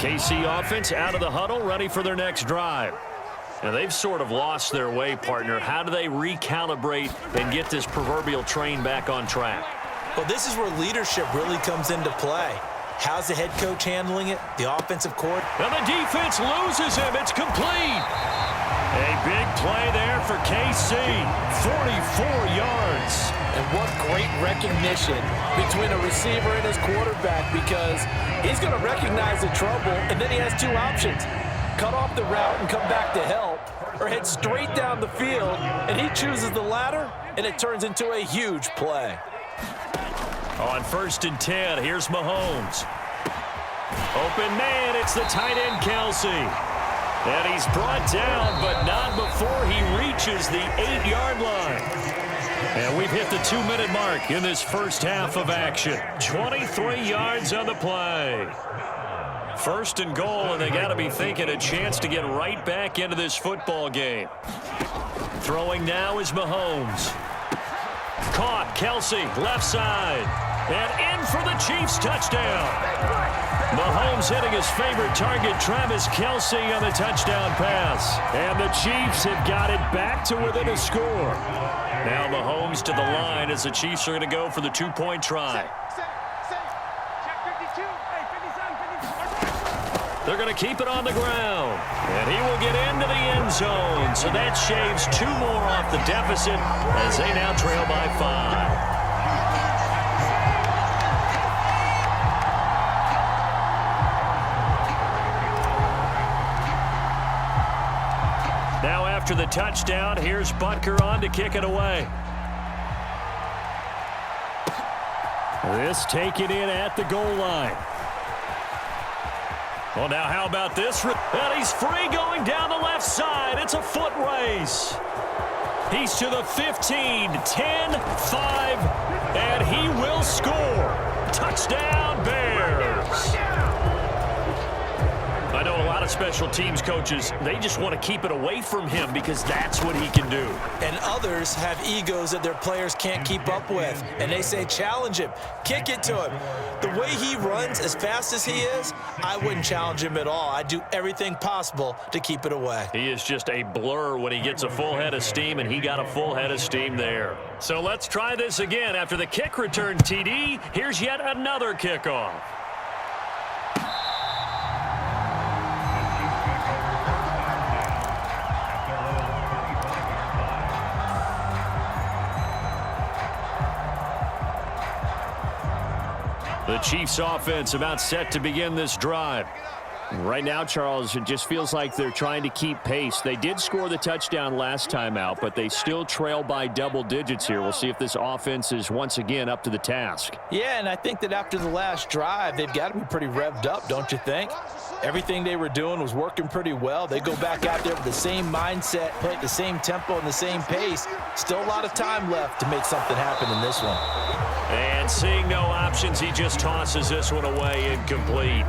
KC offense out of the huddle, ready for their next drive. Now, they've sort of lost their way, partner. How do they recalibrate and get this proverbial train back on track? Well, this is where leadership really comes into play. How's the head coach handling it? The offensive court. And the defense loses him. It's complete. A big play there for KC. 44 yards. And what great recognition between a receiver and his quarterback, because he's going to recognize the trouble, and then he has two options. Cut off the route and come back to help, or head straight down the field, and he chooses the latter, and it turns into a huge play. On 1st and 10, here's Mahomes. Open man, it's the tight end, Kelsey. And he's brought down, but not before he reaches the 8-yard line. And we've hit the 2-minute mark in this first half of action. 23 yards on the play. 1st and goal, and they got to be thinking a chance to get right back into this football game. Throwing now is Mahomes. Caught, Kelsey, left side. And in for the Chiefs touchdown. Mahomes hitting his favorite target, Travis Kelsey, on the touchdown pass. And the Chiefs have got it back to within a score. Now Mahomes to the line as the Chiefs are going to go for the 2-point try. They're going to keep it on the ground. And he will get into the end zone. So that shaves 2 more off the deficit as they now trail by 5. Now after the touchdown, here's Butker on to kick it away. This taken in at the goal line. Well, now how about this? And he's free going down the left side. It's a foot race. He's to the 15, 10, 5, and he will score. Touchdown, Bears. I know a lot of special teams coaches, they just want to keep it away from him because that's what he can do. And others have egos that their players can't keep up with. And they say, challenge him, kick it to him. The way he runs as fast as he is, I wouldn't challenge him at all. I'd do everything possible to keep it away. He is just a blur when he gets a full head of steam, and he got a full head of steam there. So let's try this again. After the kick return TD, here's yet another kickoff. The Chiefs offense about set to begin this drive. Right now, Charles, it just feels like they're trying to keep pace. They did score the touchdown last time out, but they still trail by double digits here. We'll see if this offense is once again up to the task. Yeah, and I think that after the last drive, they've got to be pretty revved up, don't you think? Everything they were doing was working pretty well. They go back out there with the same mindset, play at the same tempo and the same pace. Still a lot of time left to make something happen in this one. And seeing no options, he just tosses this one away incomplete.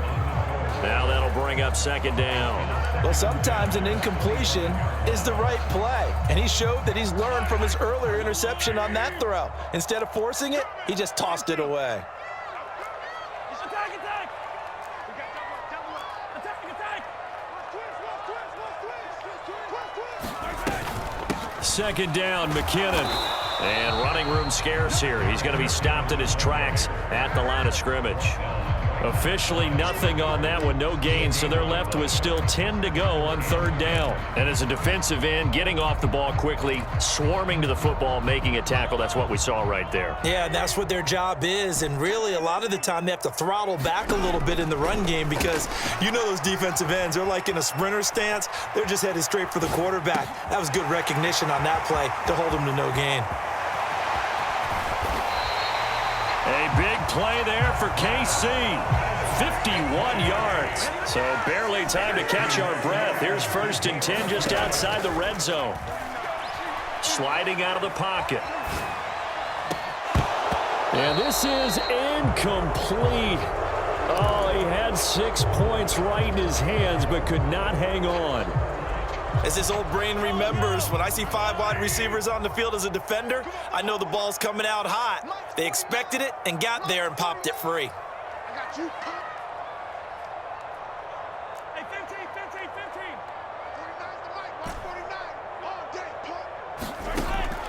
Now that'll bring up 2nd down. Well, sometimes an incompletion is the right play. And he showed that he's learned from his earlier interception on that throw. Instead of forcing it, he just tossed it away. 2nd down, McKinnon. And running room scarce here. He's going to be stopped in his tracks at the line of scrimmage. Officially nothing on that one, no gain, so they're left with still 10 to go on 3rd down. And as a defensive end, getting off the ball quickly, swarming to the football, making a tackle, that's what we saw right there. Yeah, that's what their job is, and really a lot of the time they have to throttle back a little bit in the run game because you know those defensive ends, they're like in a sprinter stance, they're just headed straight for the quarterback. That was good recognition on that play to hold them to no gain. A big play there for KC. 51 yards. So barely time to catch our breath. Here's 1st and 10 just outside the red zone. Sliding out of the pocket. And this is incomplete. Oh, he had 6 points right in his hands but could not hang on. As this old brain remembers, when I see 5 wide receivers on the field as a defender, I know the ball's coming out hot. They expected it and got there and popped it free.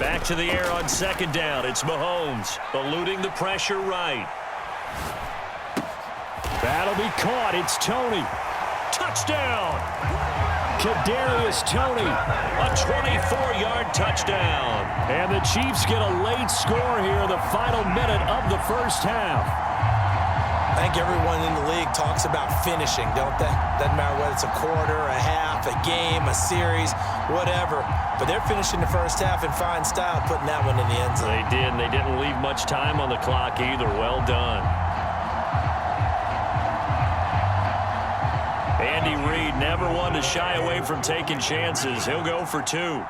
Back to the air on second down. It's Mahomes eluding the pressure right. That'll be caught. It's Tony. Touchdown! Kadarius Tony. A 24-yard touchdown. And the Chiefs get a late score here in the final minute of the first half. I think everyone in the league talks about finishing, don't they? Doesn't matter whether it's a quarter, a half, a game, a series, whatever. But they're finishing the first half in fine style, putting that one in the end zone. They did, and they didn't leave much time on the clock either. Well done. Andy Reid never one to shy away from taking chances. He'll go for two.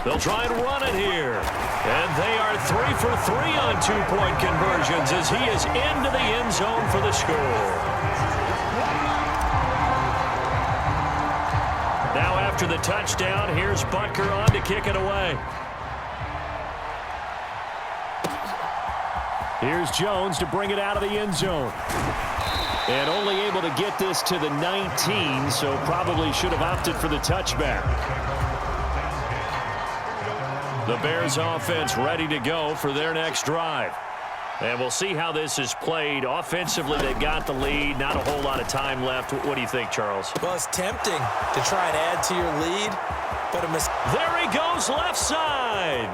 They'll try and run it here. And they are 3 for 3 on two-point conversions as he is into the end zone for the score. Now after the touchdown, here's Butker on to kick it away. Here's Jones to bring it out of the end zone. And only able to get this to the 19, so probably should have opted for the touchback. The Bears offense ready to go for their next drive. And we'll see how this is played. Offensively, they've got the lead. Not a whole lot of time left. What do you think, Charles? Well, it's tempting to try and add to your lead, but there he goes left side.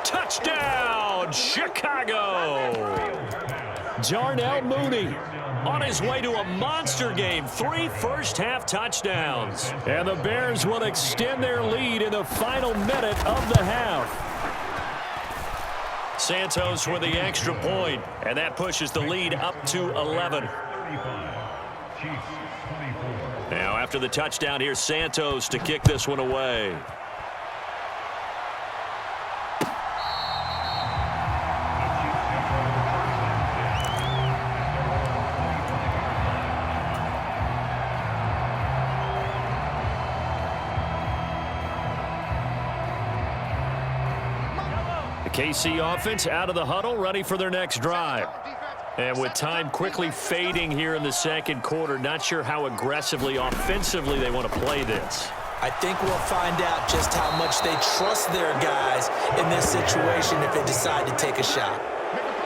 Touchdown, Chicago. Darnell Mooney on his way to a monster game. 3 first-half touchdowns. And the Bears will extend their lead in the final minute of the half. Santos with the extra point, and that pushes the lead up to 11. Now after the touchdown, here's Santos to kick this one away. KC offense out of the huddle, ready for their next drive. And with time quickly fading here in the second quarter, not sure how aggressively, offensively they want to play this. I think we'll find out just how much they trust their guys in this situation if they decide to take a shot.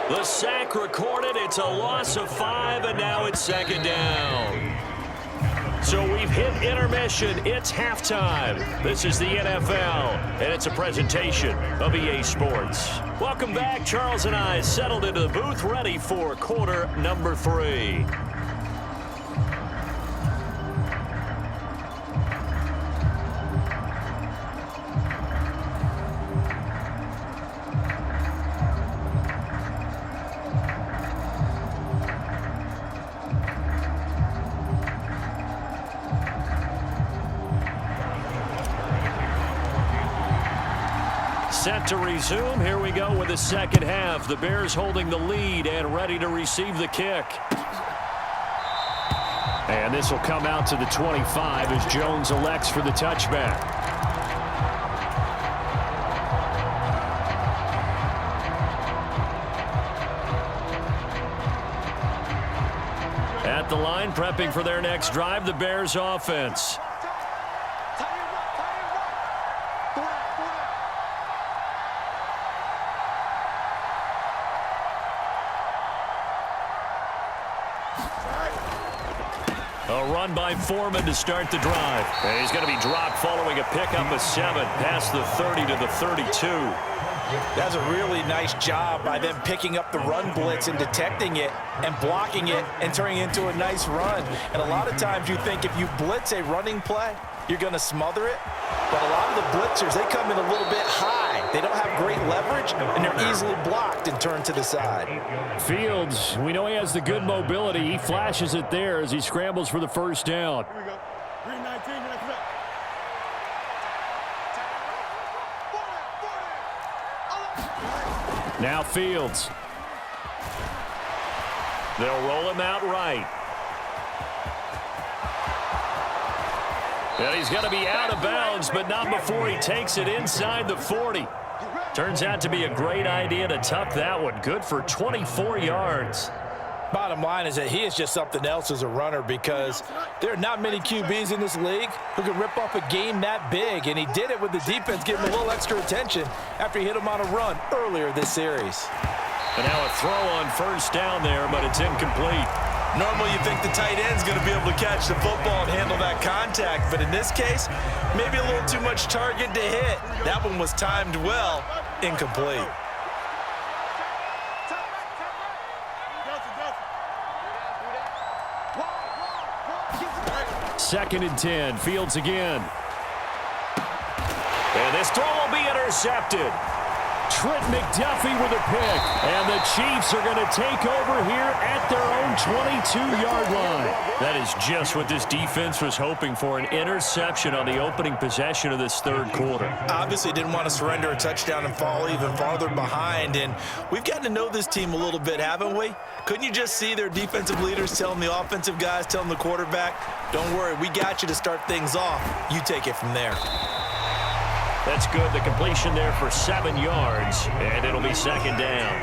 The sack recorded. It's a loss of 5, and now it's second down. So we've hit intermission. It's halftime. This is the NFL, and it's a presentation of EA Sports. Welcome back. Charles and I settled into the booth, ready for quarter number 3. Set to resume. Here we go with the second half. The Bears holding the lead and ready to receive the kick. And this will come out to the 25 as Jones elects for the touchback. At the line, prepping for their next drive, the Bears offense. A run by Foreman to start the drive. And he's going to be dropped following a pickup of 7 past the 30 to the 32. That's a really nice job by them picking up the run blitz and detecting it and blocking it and turning it into a nice run. And a lot of times you think if you blitz a running play, you're going to smother it. But a lot of the blitzers, they come in a little bit high. They don't have great leverage, and they're easily blocked and turned to the side. Fields, we know he has the good mobility. He flashes it there as he scrambles for the first down. Here we go. 319, next up. Now Fields. They'll roll him out right. And he's going to be out of bounds, but not before he takes it inside the 40. Turns out to be a great idea to tuck that one. Good for 24 yards. Bottom line is that he is just something else as a runner because there are not many QBs in this league who can rip off a game that big, and he did it with the defense giving him a little extra attention after he hit him on a run earlier this series. And now a throw on first down there, but it's incomplete. Normally you think the tight end's going to be able to catch the football and handle that contact, but in this case, maybe a little too much target to hit. That one was timed well, incomplete. Second and 10, Fields again. And this throw will be intercepted. Trent McDuffie with a pick. And the Chiefs are going to take over here at their own 22-yard line. That is just what this defense was hoping for, an interception on the opening possession of this third quarter. Obviously didn't want to surrender a touchdown and fall even farther behind, and we've gotten to know this team a little bit, haven't we? Couldn't you just see their defensive leaders telling the offensive guys, telling the quarterback, don't worry, we got you to start things off. You take it from there. That's good. The completion there for 7 yards, and it'll be second down.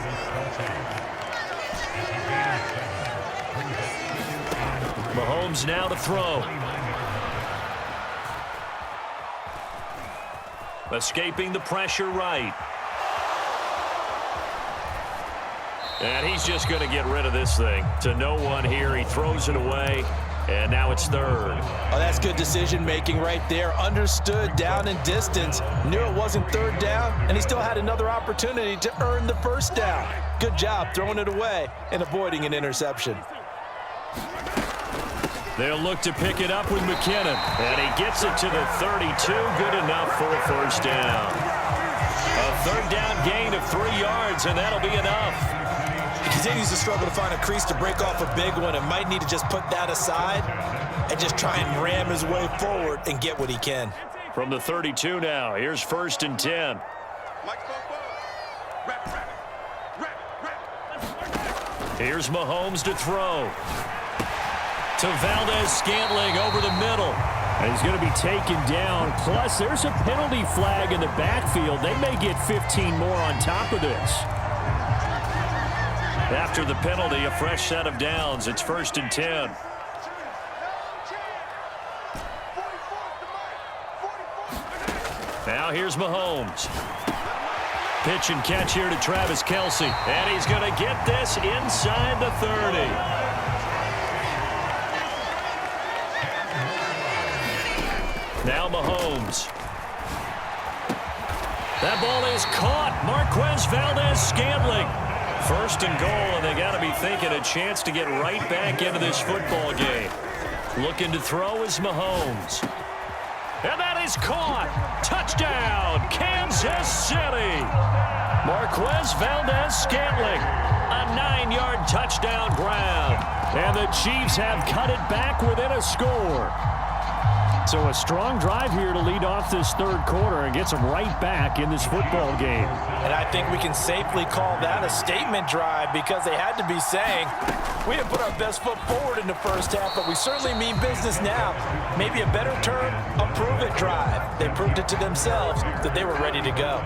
Mahomes now to throw. Escaping the pressure right. And he's just going to get rid of this thing. To no one here. He throws it away. And now it's third. Oh, that's good decision-making right there. Understood down and distance. Knew it wasn't third down, and he still had another opportunity to earn the first down. Good job throwing it away and avoiding an interception. They'll look to pick it up with McKinnon. And he gets it to the 32. Good enough for a first down. A third down gain of 3 yards, and that'll be enough. He continues to struggle to find a crease to break off a big one and might need to just put that aside and just try and ram his way forward and get what he can. From the 32 now, here's first and 10. Here's Mahomes to throw. To Valdez-Scantling over the middle. And he's going to be taken down. Plus, there's a penalty flag in the backfield. They may get 15 more on top of this. After the penalty, a fresh set of downs. It's first and 10. Now here's Mahomes. Pitch and catch here to Travis Kelce. And he's going to get this inside the 30. Now Mahomes. That ball is caught. Marquez Valdez-Scantling. First and goal, and they got to be thinking a chance to get right back into this football game. Looking to throw is Mahomes. And that is caught. Touchdown, Kansas City. Marquez Valdez-Scantling. A 9-yard touchdown grab. And the Chiefs have cut it back within a score. So a strong drive here to lead off this third quarter and gets them right back in this football game. And I think we can safely call that a statement drive because they had to be saying, we have put our best foot forward in the first half, but we certainly mean business now. Maybe a better term, a prove-it drive. They proved it to themselves that they were ready to go.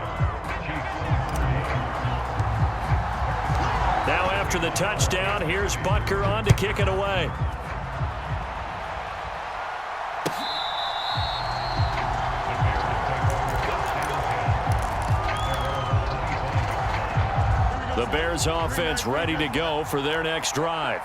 Now after the touchdown, here's Butker on to kick it away. The Bears offense ready to go for their next drive.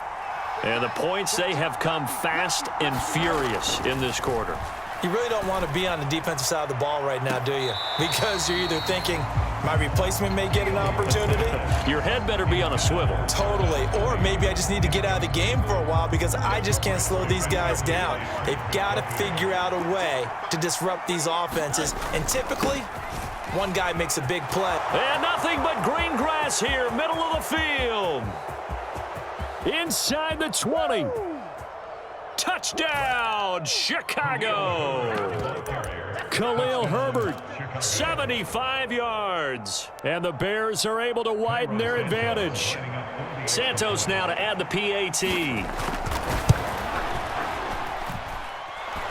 And the points, they have come fast and furious in this quarter. You really don't want to be on the defensive side of the ball right now, do you? Because you're either thinking, my replacement may get an opportunity. Your head better be on a swivel. Totally. Or maybe I just need to get out of the game for a while because I just can't slow these guys down. They've got to figure out a way to disrupt these offenses. And typically, one guy makes a big play. And nothing but green grass here, middle of the field. Inside the 20. Touchdown, Chicago. Khalil Herbert, 75 yards. And the Bears are able to widen their advantage. Santos now to add the PAT.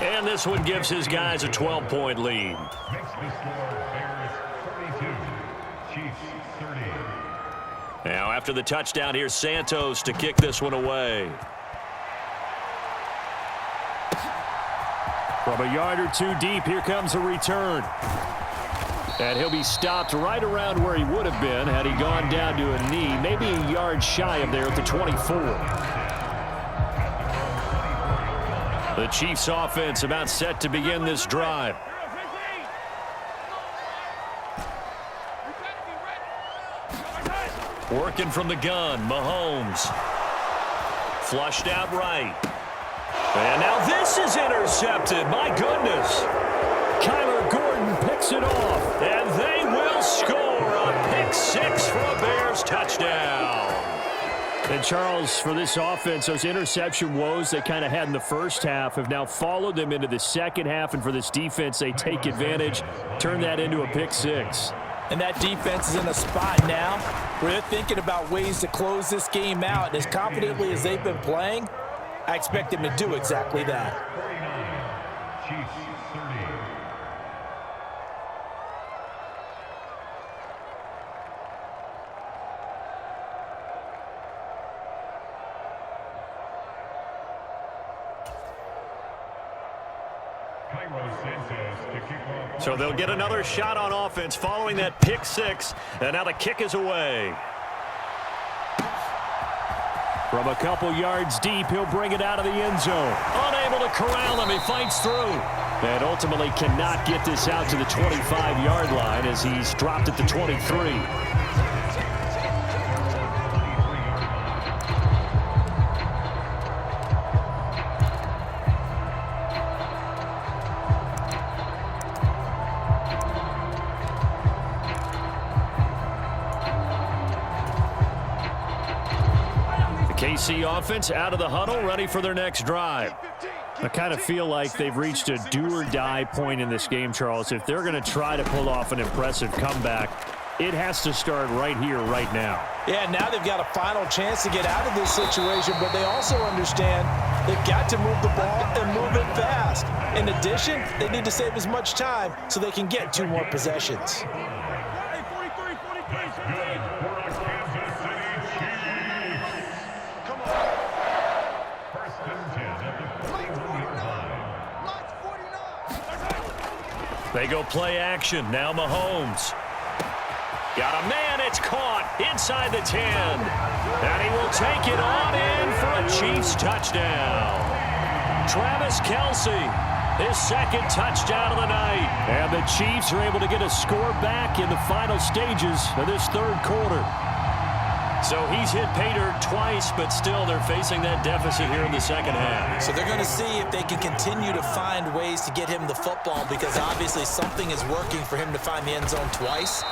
And this one gives his guys a 12-point lead. Now after the touchdown, here's Santos to kick this one away. From a yard or two deep, here comes a return. And he'll be stopped right around where he would have been had he gone down to a knee, maybe a yard shy of there at the 24. The Chiefs offense about set to begin this drive. Working from the gun, Mahomes. Flushed out right. And now this is intercepted. My goodness. Kyler Gordon picks it off, and they will score a pick six for a Bears touchdown. And Charles, for this offense, those interception woes they kind of had in the first half have now followed them into the second half, and for this defense, they take advantage, turn that into a pick six. And that defense is in a spot now where they're thinking about ways to close this game out. And as confidently as they've been playing, I expect them to do exactly that. So they'll get another shot on offense following that pick six, and now the kick is away. From a couple yards deep, he'll bring it out of the end zone. Unable to corral him, he fights through. And ultimately cannot get this out to the 25-yard line as he's dropped at the 23. KC offense out of the huddle, ready for their next drive. I kind of feel like they've reached a do-or-die point in this game, Charles. If they're going to try to pull off an impressive comeback, it has to start right here, right now. Yeah, now they've got a final chance to get out of this situation, but they also understand they've got to move the ball and move it fast. In addition, they need to save as much time so they can get 2 more possessions. They go play action. Now Mahomes. Got a man. It's caught inside the 10. And he will take it on in for a Chiefs touchdown. Travis Kelce, his second touchdown of the night. And the Chiefs are able to get a score back in the final stages of this third quarter. So he's hit pay dirt twice, but still they're facing that deficit here in the second half. So they're going to see if they can continue to find ways to get him the football, because obviously something is working for him to find the end zone twice.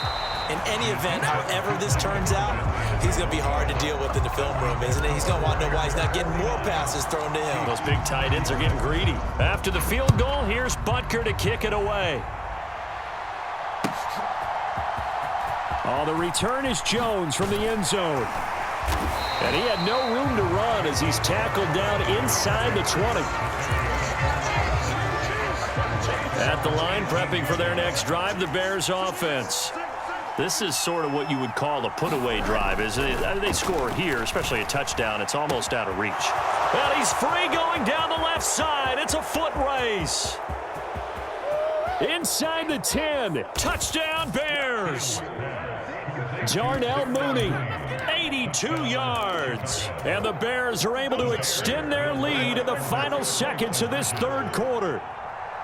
In any event, however this turns out, he's going to be hard to deal with in the film room, isn't he? He's going to want to know why he's not getting more passes thrown to him. Those big tight ends are getting greedy. After the field goal, here's Butker to kick it away. Oh, the return is Jones from the end zone. And he had no room to run as he's tackled down inside the 20. At the line, prepping for their next drive, the Bears offense. This is sort of what you would call a put-away drive. As they score here, especially a touchdown, it's almost out of reach. And he's free going down the left side. It's a foot race. Inside the 10. Touchdown, Bears. Darnell Mooney. 82 yards. And the Bears are able to extend their lead in the final seconds of this third quarter.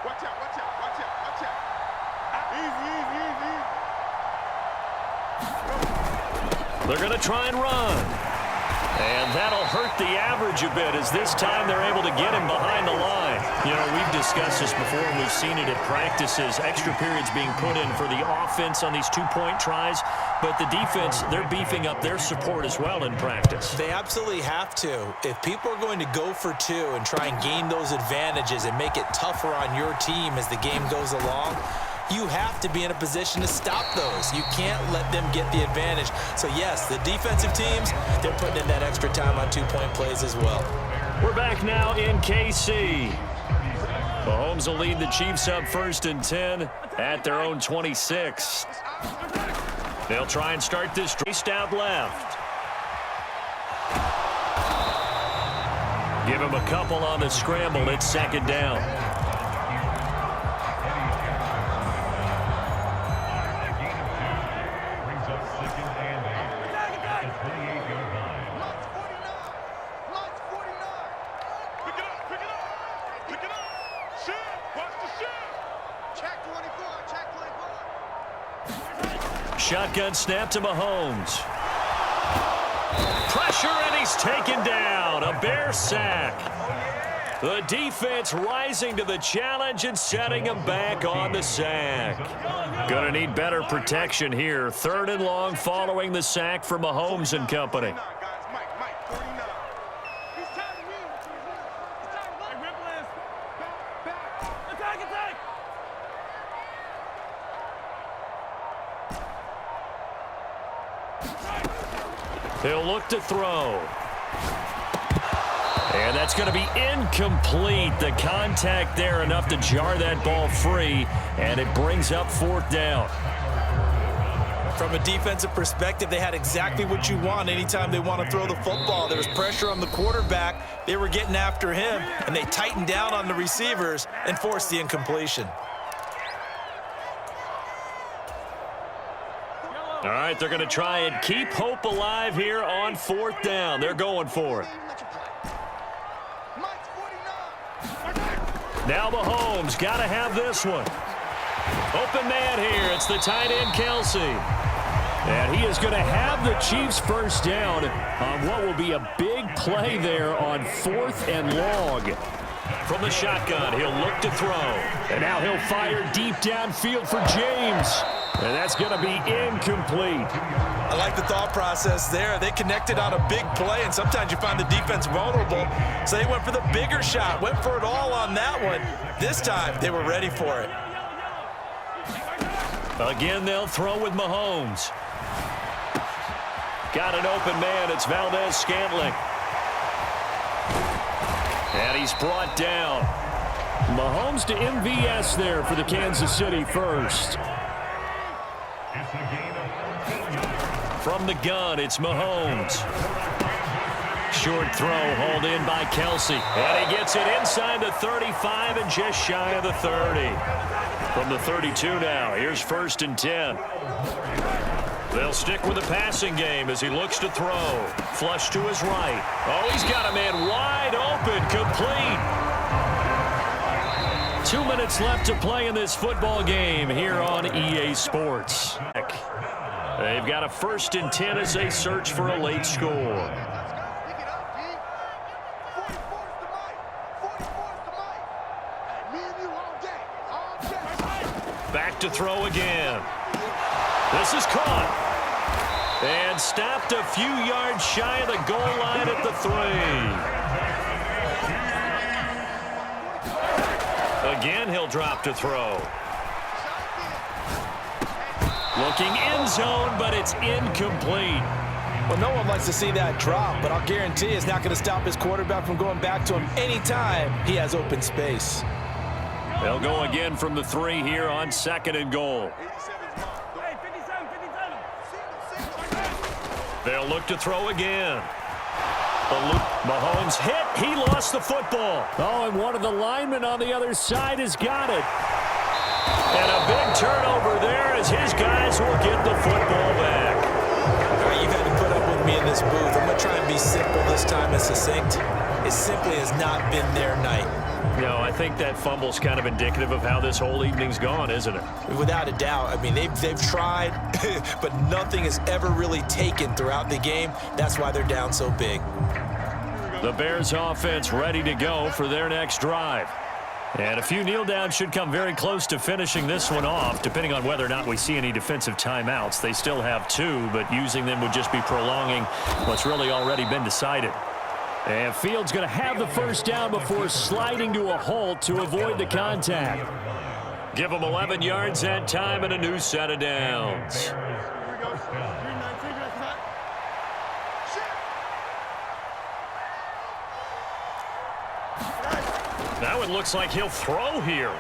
Watch out, watch out, watch out, watch out. Easy, easy, easy. They're going to try and run. And that'll hurt the average a bit as this time they're able to get him behind the line. You know, we've discussed this before and we've seen it at practices. Extra periods being put in for the offense on these two-point tries. But the defense, they're beefing up their support as well in practice. They absolutely have to. If people are going to go for 2 and try and gain those advantages and make it tougher on your team as the game goes along, you have to be in a position to stop those. You can't let them get the advantage. So, yes, the defensive teams, they're putting in that extra time on 2-point plays as well. We're back now in KC. Mahomes will lead the Chiefs up 1st and 10 at their own 26. They'll try and start this traced out left. Give him a couple on the scramble. It's second down. Shotgun snap to Mahomes. Pressure, and he's taken down. A Bear sack. The defense rising to the challenge and setting him back on the sack. Going to need better protection here. 3rd and long following the sack for Mahomes and company. He'll look to throw. And that's going to be incomplete. The contact there enough to jar that ball free, and it brings up 4th down. From a defensive perspective, they had exactly what you want anytime they want to throw the football. There was pressure on the quarterback. They were getting after him, and they tightened down on the receivers and forced the incompletion. All right, they're going to try and keep hope alive here on 4th down. They're going for it. Now Mahomes got to have this one. Open man here. It's the tight end, Kelsey. And he is going to have the Chiefs first down on what will be a big play there on 4th and long. From the shotgun, he'll look to throw. And now he'll fire deep downfield for James. And that's going to be incomplete. I like the thought process there. They connected on a big play, and sometimes you find the defense vulnerable. So they went for the bigger shot, went for it all on that one. This time, they were ready for it. Again, they'll throw with Mahomes. Got an open man. It's Valdez-Scantling. And he's brought down. Mahomes to MVS there for the Kansas City first. From the gun, it's Mahomes. Short throw, hauled in by Kelsey. And he gets it inside the 35 and just shy of the 30. From the 32 now, here's 1st and 10. They'll stick with the passing game as he looks to throw. Flush to his right. Oh, he's got a man wide open, complete. 2 minutes left to play in this football game here on EA Sports. They've got a 1st and 10 as they search for a late score. Back to throw again. This is caught. And stopped a few yards shy of the goal line at the 3. Again, he'll drop to throw. Looking end zone, but it's incomplete. Well, no one likes to see that drop, but I'll guarantee it's not going to stop his quarterback from going back to him anytime he has open space. They'll go again from the 3 here on 2nd and goal. They'll look to throw again. Mahomes hit. He lost the football. Oh, and one of the linemen on the other side has got it. And a big turnover there as his guys will get the football back. All right, you've had to put up with me in this booth. I'm going to try and be simple this time and succinct. It simply has not been their night. No, I think that fumble's kind of indicative of how this whole evening's gone, isn't it? Without a doubt. I mean, they've tried, but nothing is ever really taken throughout the game. That's why they're down so big. The Bears offense ready to go for their next drive. And a few kneel downs should come very close to finishing this one off, depending on whether or not we see any defensive timeouts. They still have 2, but using them would just be prolonging what's really already been decided. And Fields going to have the first down before sliding to a halt to avoid the contact. Give him 11 yards that time and a new set of downs. Now it looks like he'll throw here.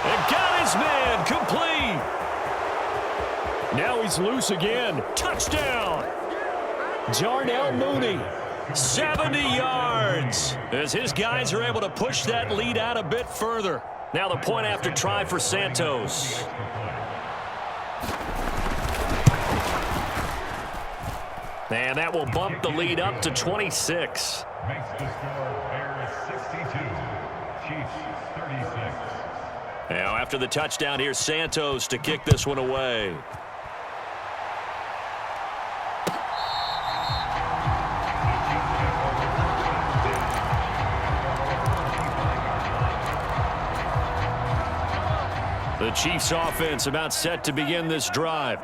And got his man complete. Now he's loose again. Touchdown! Darnell Mooney, 70 yards, as his guys are able to push that lead out a bit further. Now the point after try for Santos. And that will bump the lead up to 26. Makes the score Bears 62, Chiefs 36. Now after the touchdown, here's Santos to kick this one away. The Chiefs offense about set to begin this drive.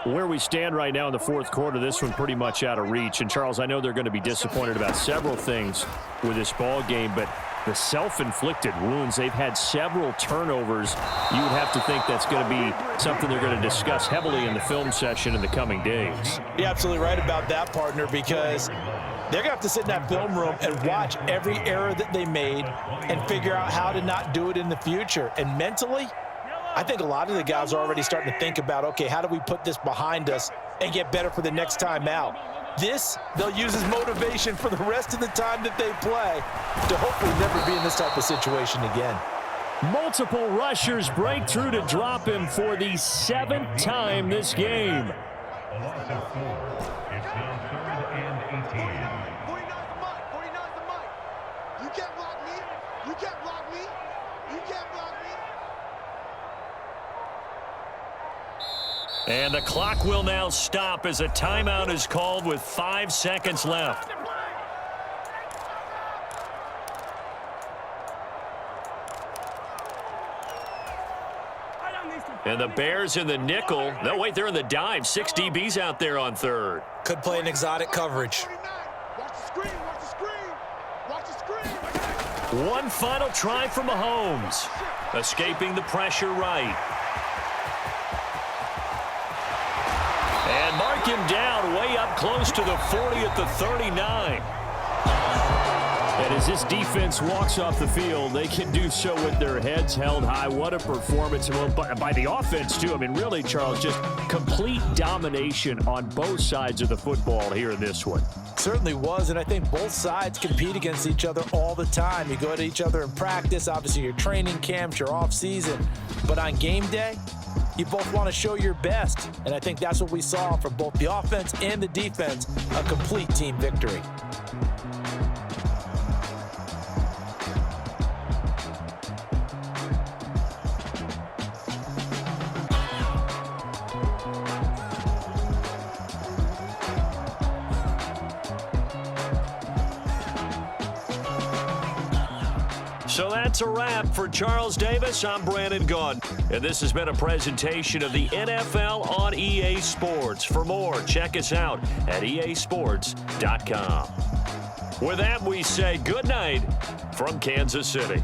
Where we stand right now in the fourth quarter, this one pretty much out of reach. And, Charles, I know they're going to be disappointed about several things with this ball game, but the self-inflicted wounds, they've had several turnovers. You would have to think that's going to be something they're going to discuss heavily in the film session in the coming days. You're absolutely right about that, partner, because they're going to have to sit in that film room and watch every error that they made and figure out how to not do it in the future. And mentally, I think a lot of the guys are already starting to think about, okay, how do we put this behind us and get better for the next time out? This, they'll use as motivation for the rest of the time that they play to hopefully never be in this type of situation again. Multiple rushers break through to drop him for the 7th time this game. A loss of 4. It's now 3rd and 18. 49's the mic. 49's the mic. You can't block me. You can't block me. You can't block me. And the clock will now stop as a timeout is called with 5 seconds left. And the Bears in the nickel. No, wait, they're in the dime. 6 DBs out there on third. Could play an exotic coverage. 49. Watch the screen. Watch the screen. Watch the screen. One final try for Mahomes. Escaping the pressure right. And mark him down way up close to the 40 at the 39. And as this defense walks off the field, they can do so with their heads held high. What a performance by the offense, too. I mean, really, Charles, just complete domination on both sides of the football here in this one. Certainly was, and I think both sides compete against each other all the time. You go at each other in practice, obviously your training camps, your off season, but on game day, you both want to show your best, and I think that's what we saw from both the offense and the defense, a complete team victory. So that's a wrap for Charles Davis. I'm Brandon Gaudin, and this has been a presentation of the NFL on EA Sports. For more, check us out at easports.com. With that, we say good night from Kansas City.